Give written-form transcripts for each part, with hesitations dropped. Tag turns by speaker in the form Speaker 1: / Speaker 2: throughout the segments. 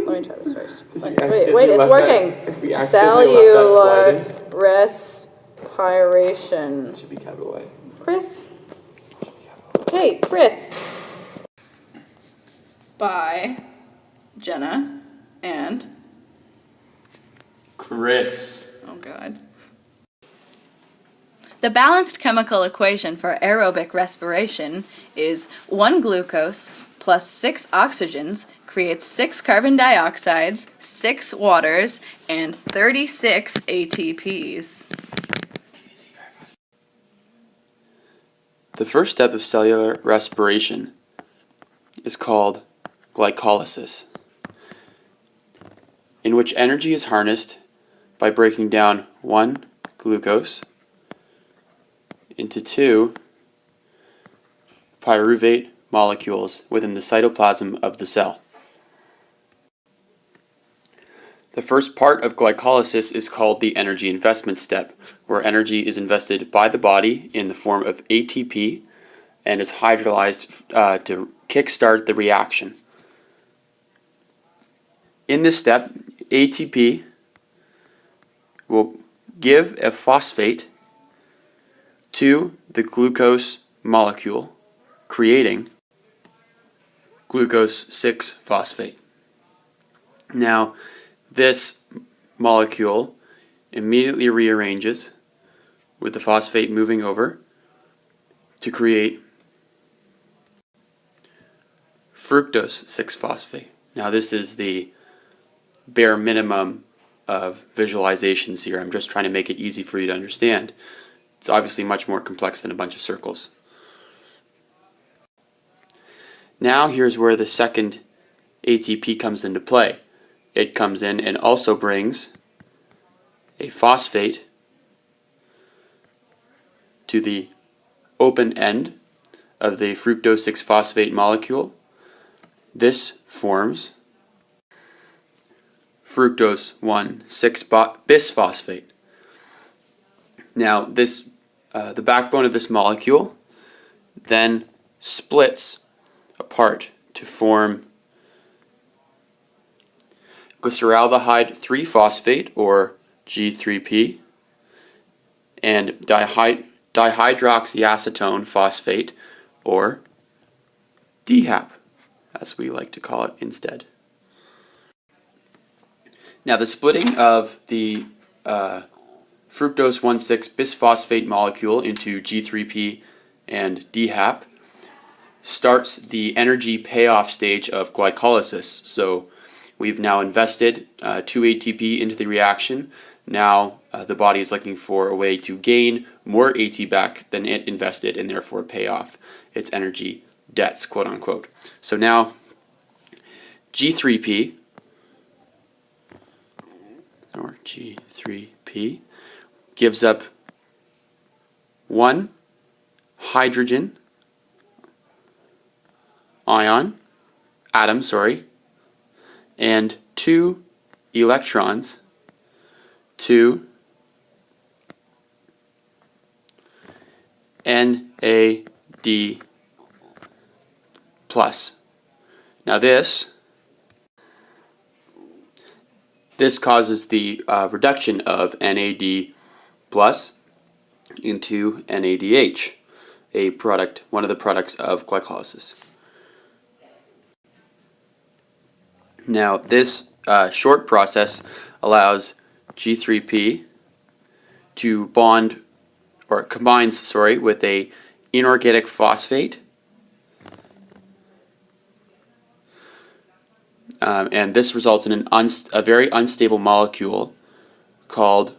Speaker 1: Let me try this first.
Speaker 2: If we
Speaker 1: Wait,
Speaker 2: accidentally
Speaker 1: it's
Speaker 2: left
Speaker 1: working.
Speaker 2: that- if we accidentally left that slide in,
Speaker 1: Cellular respiration.
Speaker 2: it should be capitalized.
Speaker 1: Chris? Hey, Chris. By Jenna and...
Speaker 2: Chris.
Speaker 1: Oh, God. The balanced chemical equation for aerobic respiration is 1 glucose plus 6 oxygens creates 6 carbon dioxides, 6 waters, and 36 ATPs.
Speaker 2: The first step of cellular respiration is called glycolysis, in which energy is harnessed by breaking down 1 glucose into 2 pyruvate molecules within the cytoplasm of the cell. The first part of glycolysis is called the energy investment step, where energy is invested by the body in the form of ATP and is hydrolyzed to kickstart the reaction. In this step, ATP will give a phosphate to the glucose molecule, creating glucose 6-phosphate. Now, this molecule immediately rearranges with the phosphate moving over to create fructose 6-phosphate. Now, this is the bare minimum of visualizations here. I'm just trying to make it easy for you to understand. It's obviously much more complex than a bunch of circles. Now here's where the second ATP comes into play. It comes in and also brings a phosphate to the open end of the fructose 6-phosphate molecule. This forms fructose 1,6-bisphosphate. Now, this the backbone of this molecule then splits apart to form glyceraldehyde 3-phosphate, or G3P, and dihydroxyacetone phosphate, or DHAP, as we like to call it instead. Now, the splitting of the fructose 1,6-bisphosphate molecule into G3P and DHAP starts the energy payoff stage of glycolysis. So we've now invested 2 ATP into the reaction. Now the body is looking for a way to gain more AT back than it invested and therefore pay off its energy debts, quote unquote. So now G3P, or G3P, gives up 1 hydrogen atom, and 2 electrons to NAD+. Now this causes the reduction of NAD+ into NADH, one of the products of glycolysis. Now, this short process allows G3P to combines with a inorganic phosphate, and this results in a very unstable molecule called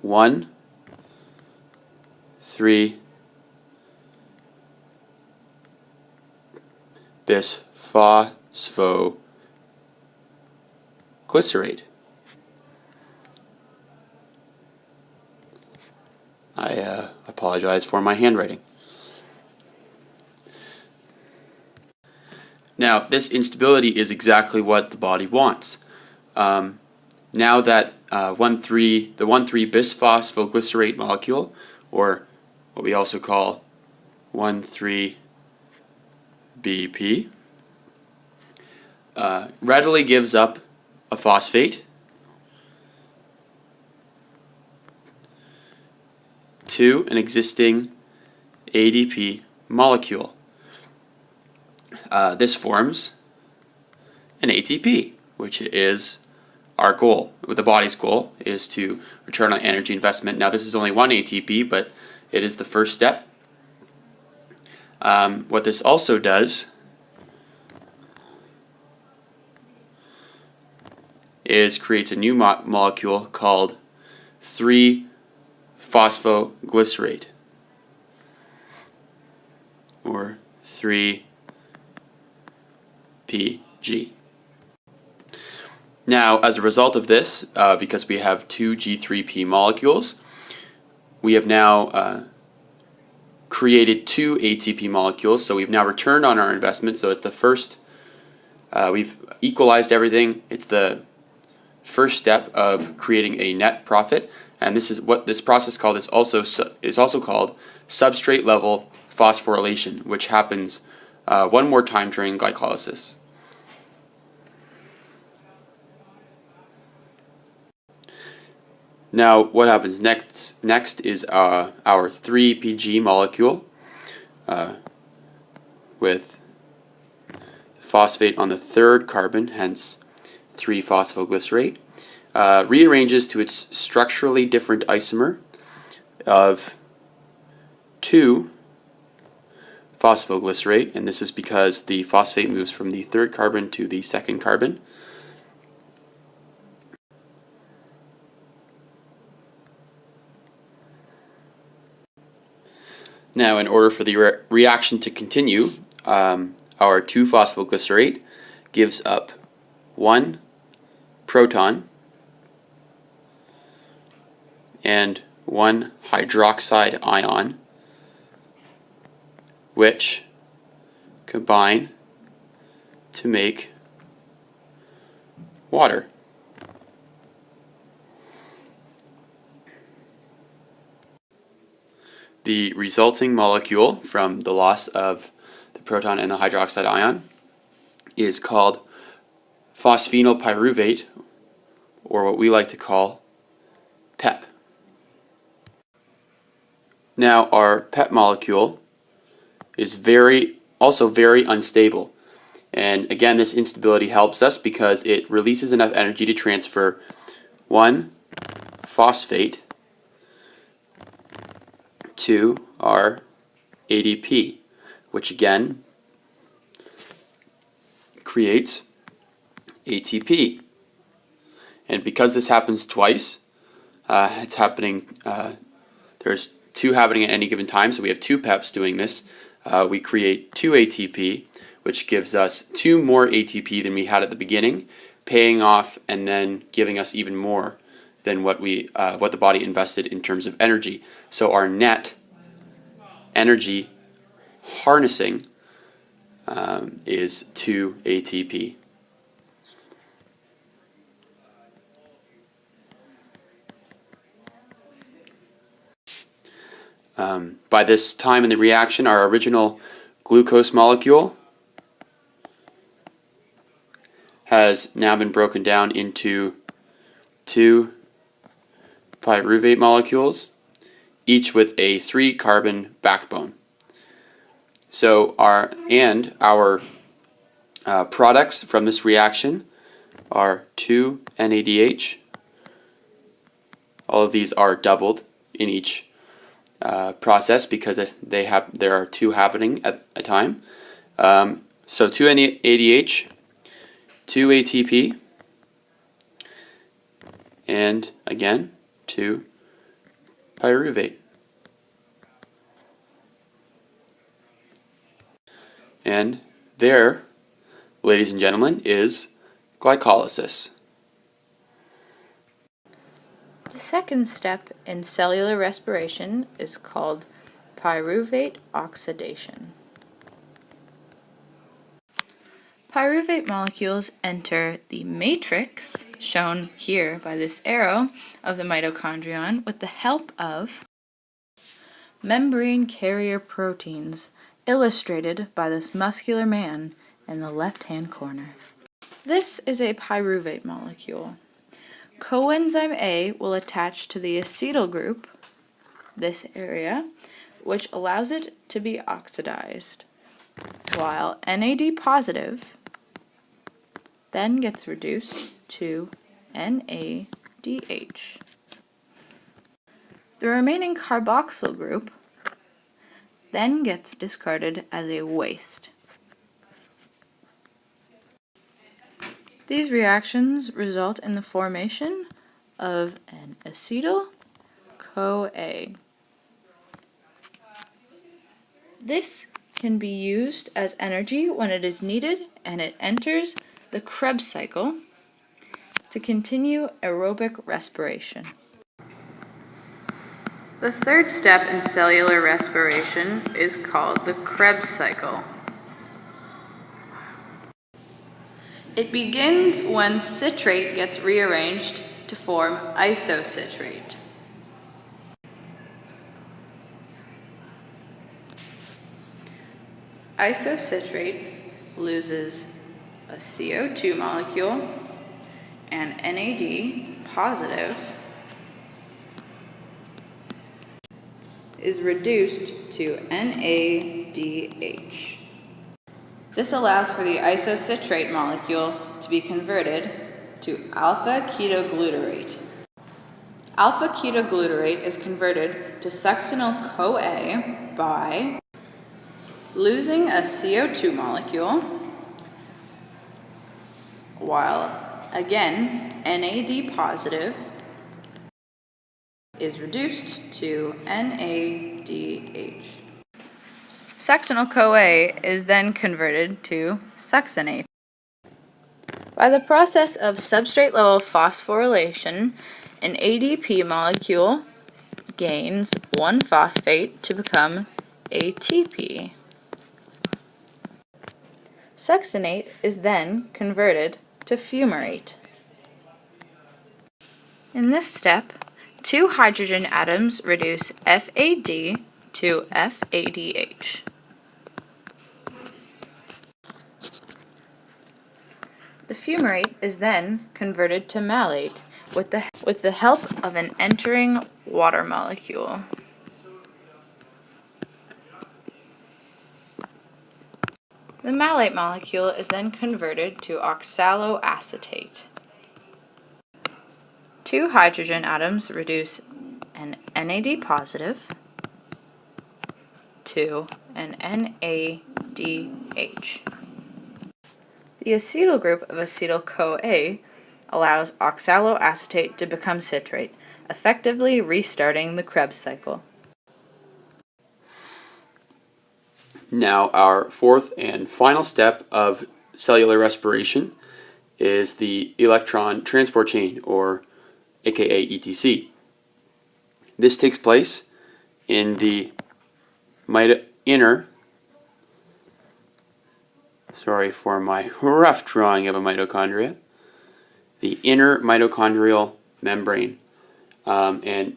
Speaker 2: 1,3-bisphosphoglycerate. I apologize for my handwriting. Now, this instability is exactly what the body wants. Now that the 1,3-bisphosphoglycerate molecule, or what we also call 1,3-BP, readily gives up a phosphate to an existing ADP molecule. This forms an ATP, which is our goal. The body's goal is to return on energy investment. Now, this is only one ATP, but it is the first step. What this also does is creates a new molecule called 3-phosphoglycerate, or 3-PG. Now, as a result of this, because we have two G3P molecules, we have now created two ATP molecules, so we've now returned on our investment. So it's the first, we've equalized everything. It's the first step of creating a net profit, and this is what this process called is also called substrate level phosphorylation, which happens one more time during glycolysis. Now, what happens next is our 3-PG molecule with phosphate on the third carbon, hence 3-phosphoglycerate, rearranges to its structurally different isomer of 2-phosphoglycerate, and this is because the phosphate moves from the third carbon to the second carbon. Now, in order for the reaction to continue, our 2-phosphoglycerate gives up 1 proton and 1 hydroxide ion, which combine to make water. The resulting molecule from the loss of the proton and the hydroxide ion is called phosphenylpyruvate, or what we like to call PEP. Now, our PEP molecule is also very unstable. And again, this instability helps us because it releases enough energy to transfer 1 phosphate to our ADP, which again creates ATP. And because this happens twice, it's happening, there's 2 happening at any given time, so we have 2 PEPs doing this. We create 2 ATP, which gives us 2 more ATP than we had at the beginning, paying off and then giving us even more than what the body invested in terms of energy. So our net energy harnessing is 2 ATP. By this time in the reaction, our original glucose molecule has now been broken down into 2 pyruvate molecules, each with a 3-carbon backbone. So our products from this reaction are 2-NADH. All of these are doubled in each process because there are 2 happening at a time. So 2-NADH, 2 ATP, and again 2 pyruvate. And there, ladies and gentlemen, is glycolysis.
Speaker 1: The second step in cellular respiration is called pyruvate oxidation. Pyruvate molecules enter the matrix, shown here by this arrow, of the mitochondrion with the help of membrane carrier proteins, illustrated by this muscular man in the left-hand corner. This is a pyruvate molecule. Coenzyme A will attach to the acetyl group, this area, which allows it to be oxidized, while NAD positive then gets reduced to NADH. The remaining carboxyl group then gets discarded as a waste. These reactions result in the formation of an acetyl-CoA. This can be used as energy when it is needed, and it enters the Krebs cycle to continue aerobic respiration. The third step in cellular respiration is called the Krebs cycle. It begins when citrate gets rearranged to form isocitrate. Isocitrate loses a CO2 molecule and NAD positive is reduced to NADH. This allows for the isocitrate molecule to be converted to alpha-ketoglutarate. Alpha-ketoglutarate is converted to succinyl-CoA by losing a CO2 molecule, while again NAD positive is reduced to NADH. Succinyl-CoA is then converted to succinate. By the process of substrate-level phosphorylation, an ADP molecule gains one phosphate to become ATP. Succinate is then converted to fumarate. In this step, two hydrogen atoms reduce FAD to FADH. The fumarate is then converted to malate with the help of an entering water molecule. The malate molecule is then converted to oxaloacetate. Two hydrogen atoms reduce an NAD positive to an NADH. The acetyl group of acetyl-CoA allows oxaloacetate to become citrate, effectively restarting the Krebs cycle.
Speaker 2: Now, our fourth and final step of cellular respiration is the electron transport chain, or aka ETC. This takes place in the sorry for my rough drawing of a mitochondria, the inner mitochondrial membrane. And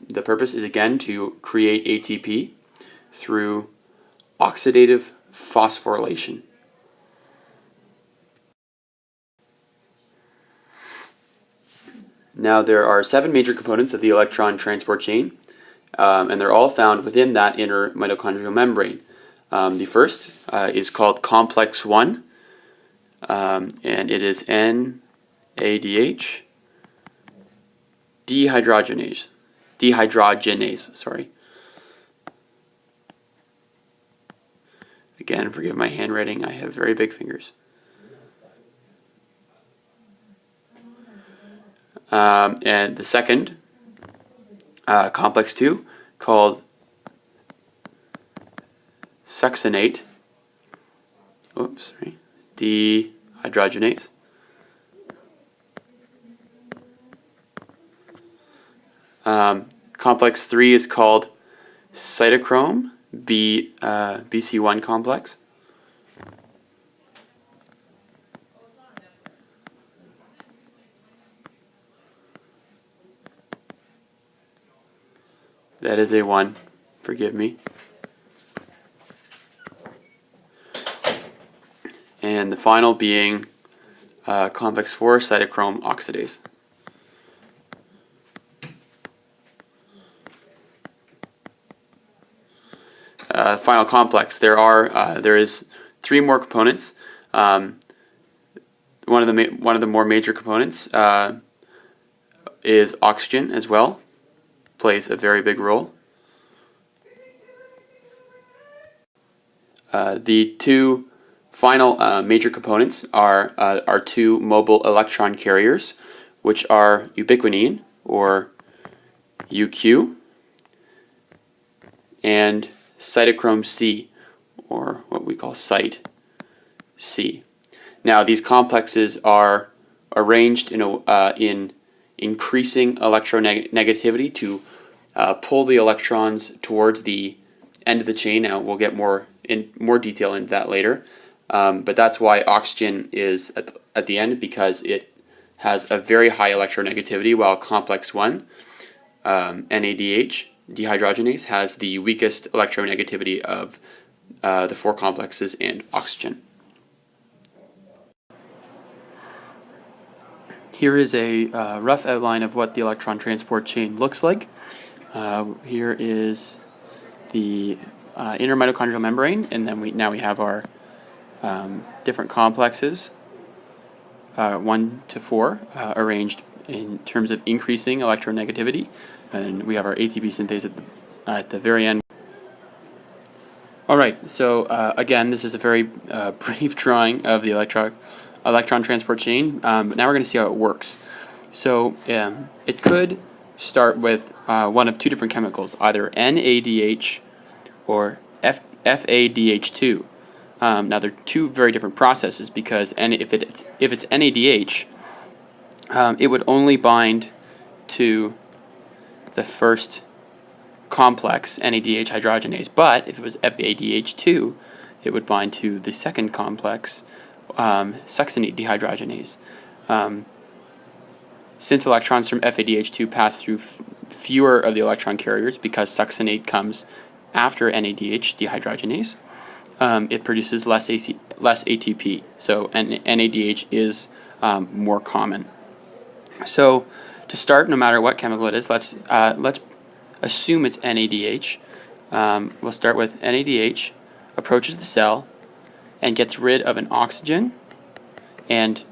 Speaker 2: the purpose is again to create ATP through oxidative phosphorylation. Now, there are 7 major components of the electron transport chain, and they're all found within that inner mitochondrial membrane. The first is called complex 1, and it is NADH dehydrogenase, sorry. Again, forgive my handwriting, I have very big fingers. And the second, complex 2, called succinate, dehydrogenase. Complex 3 is called cytochrome BC1 complex. That is a 1. Forgive me. And the final being complex 4 cytochrome oxidase. Final complex. There is 3 more components. One of the more major components is oxygen as well. Plays a very big role. The 2 final major components are our 2 mobile electron carriers, which are ubiquinone, or UQ, and cytochrome C, or what we call cyt C. Now, these complexes are arranged in increasing electronegativity to pull the electrons towards the end of the chain. Now, we'll get more detail into that later, but that's why oxygen is at the end, because it has a very high electronegativity, while complex 1, NADH, dehydrogenase, has the weakest electronegativity of the 4 complexes and oxygen. Here is a rough outline of what the electron transport chain looks like. Here is the inner mitochondrial membrane, and then we have our different complexes, 1 to 4, arranged in terms of increasing electronegativity, and we have our ATP synthase at the very end. Alright, so again, this is a very brief drawing of the electron transport chain, but now we're going to see how it works. So it could start with one of 2 different chemicals, either NADH or FADH2. Now they're 2 very different processes, because if it's NADH, it would only bind to the first complex, NADH hydrogenase, but if it was FADH2, it would bind to the second complex, succinate dehydrogenase. Since electrons from FADH2 pass through fewer of the electron carriers, because succinate comes after NADH dehydrogenase, it produces less ATP. So NADH is more common. So to start, no matter what chemical it is, let's assume it's NADH. We'll start with NADH, approaches the cell, and gets rid of an oxygen and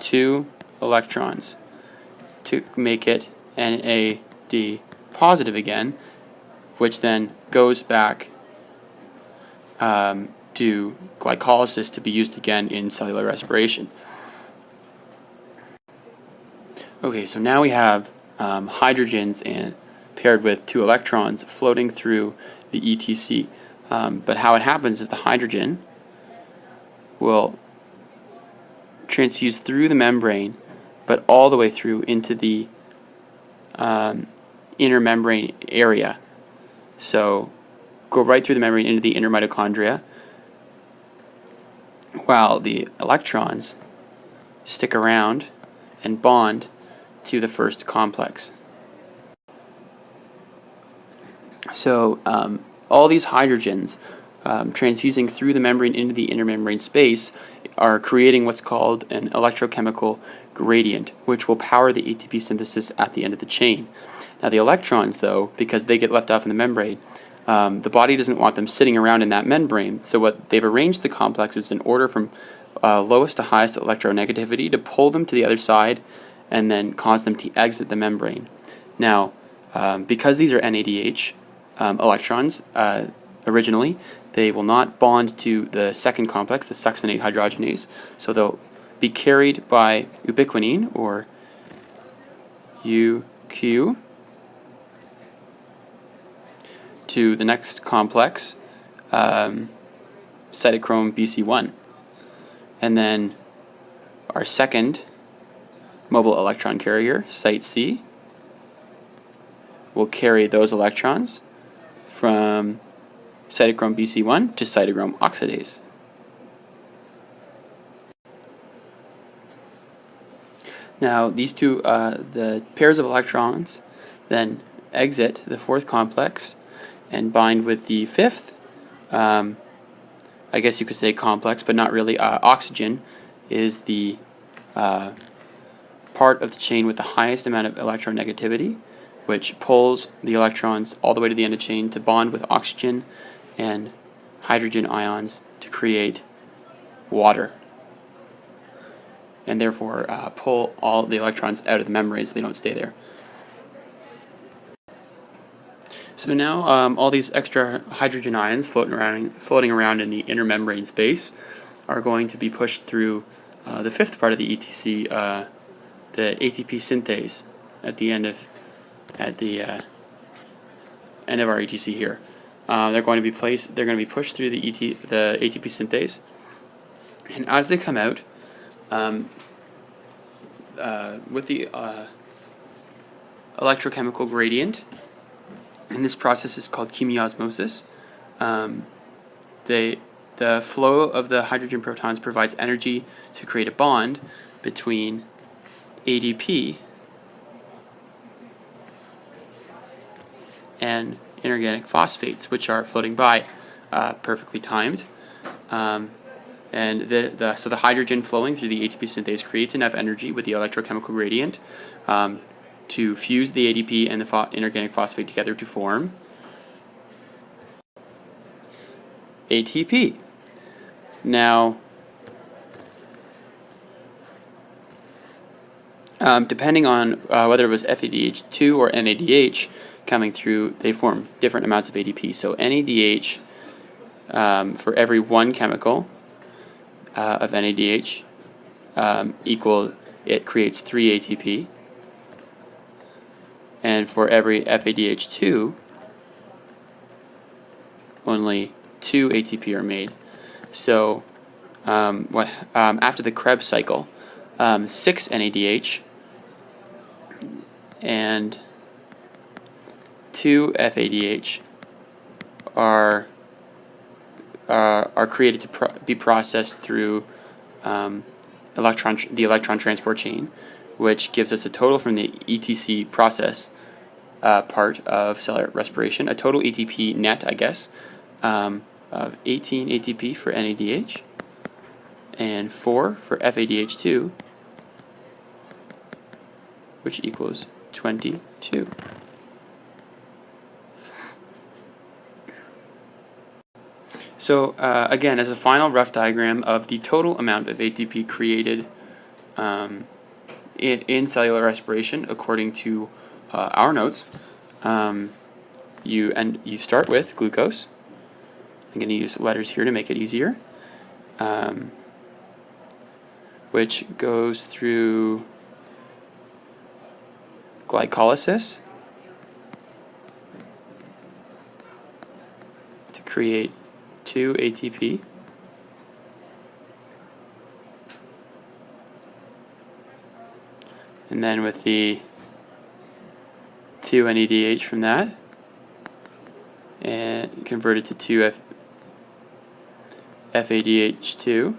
Speaker 2: 2 electrons to make it NAD positive again, which then goes back to glycolysis to be used again in cellular respiration. Okay, so now we have hydrogens and paired with 2 electrons floating through the ETC. But how it happens is the hydrogen will transfuse through the membrane, but all the way through into the inner membrane area. So go right through the membrane into the inner mitochondria, while the electrons stick around and bond to the first complex. So all these hydrogens transfusing through the membrane into the inner membrane space are creating what's called an electrochemical gradient, which will power the ATP synthesis at the end of the chain. Now the electrons, though, because they get left off in the membrane, the body doesn't want them sitting around in that membrane, so what they've arranged the complexes in order from lowest to highest electronegativity to pull them to the other side and then cause them to exit the membrane. Now, because these are NADH electrons, originally, they will not bond to the second complex, the succinate hydrogenase, so they'll be carried by ubiquinone, or UQ, to the next complex, cytochrome BC1. And then our second mobile electron carrier, cyt C, will carry those electrons from cytochrome BC1 to cytochrome oxidase. Now these two, the pairs of electrons then exit the fourth complex and bind with the fifth, I guess you could say complex, but not really, oxygen, is the part of the chain with the highest amount of electronegativity, which pulls the electrons all the way to the end of the chain to bond with oxygen and hydrogen ions to create water, and therefore pull all the electrons out of the membrane so they don't stay there. So now all these extra hydrogen ions floating around in the inner membrane space are going to be pushed through the fifth part of the ETC, the ATP synthase at the end of our ETC here. They're going to be pushed through the ATP synthase, and as they come out, with the electrochemical gradient, and this process is called chemiosmosis. The flow of the hydrogen protons provides energy to create a bond between ADP and inorganic phosphates, which are floating by, perfectly timed. So the hydrogen flowing through the ATP synthase creates enough energy with the electrochemical gradient to fuse the ADP and the inorganic phosphate together to form ATP. Now, depending on whether it was FADH2 or NADH coming through, they form different amounts of ADP. So NADH, for every one chemical of NADH, it creates 3 ATP. And for every FADH2, only 2 ATP are made. So after the Krebs cycle, 6 NADH and 2 FADH are created to be processed through the electron transport chain, which gives us a total from the ETC process part of cellular respiration, a total ATP net, I guess, of 18 ATP for NADH and 4 for FADH2, which equals 22. So again, as a final rough diagram of the total amount of ATP created in cellular respiration, according to our notes, you start with glucose. I'm going to use letters here to make it easier, which goes through glycolysis to create 2 ATP. And then with the 2 NADH from that, and converted to 2 FADH2,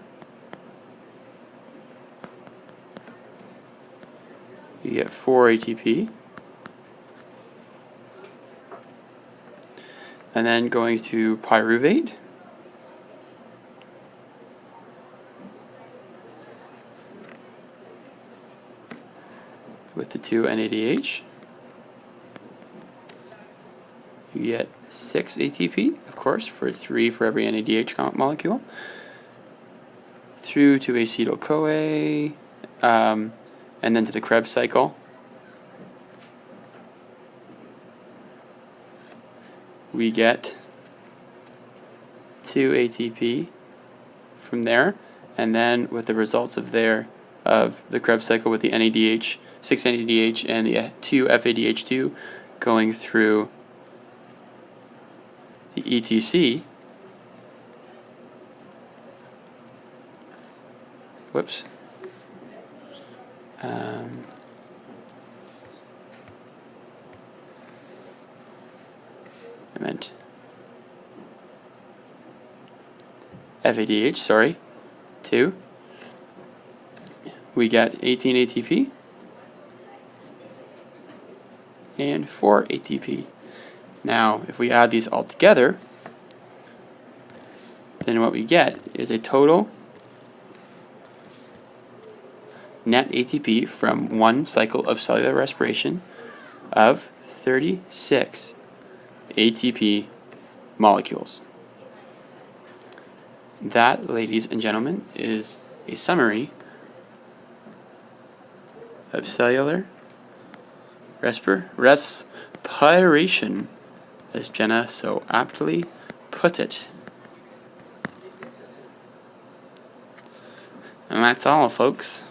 Speaker 2: you get 4 ATP. And then going to pyruvate, with the 2 NADH, you get 6 ATP, of course, for 3 for every NADH molecule, through to acetyl-CoA, and then to the Krebs cycle. We get 2 ATP from there, and then with the results of the Krebs cycle with the NADH, 6 NADH and the 2 FADH2 going through the ETC, whoops, I meant FADH, sorry, 2. We get 18 ATP and 4 ATP. Now, if we add these all together, then what we get is a total net ATP from one cycle of cellular respiration of 36 ATP molecules. That, ladies and gentlemen, is a summary of cellular respiration, as Jenna so aptly put it. And that's all, folks.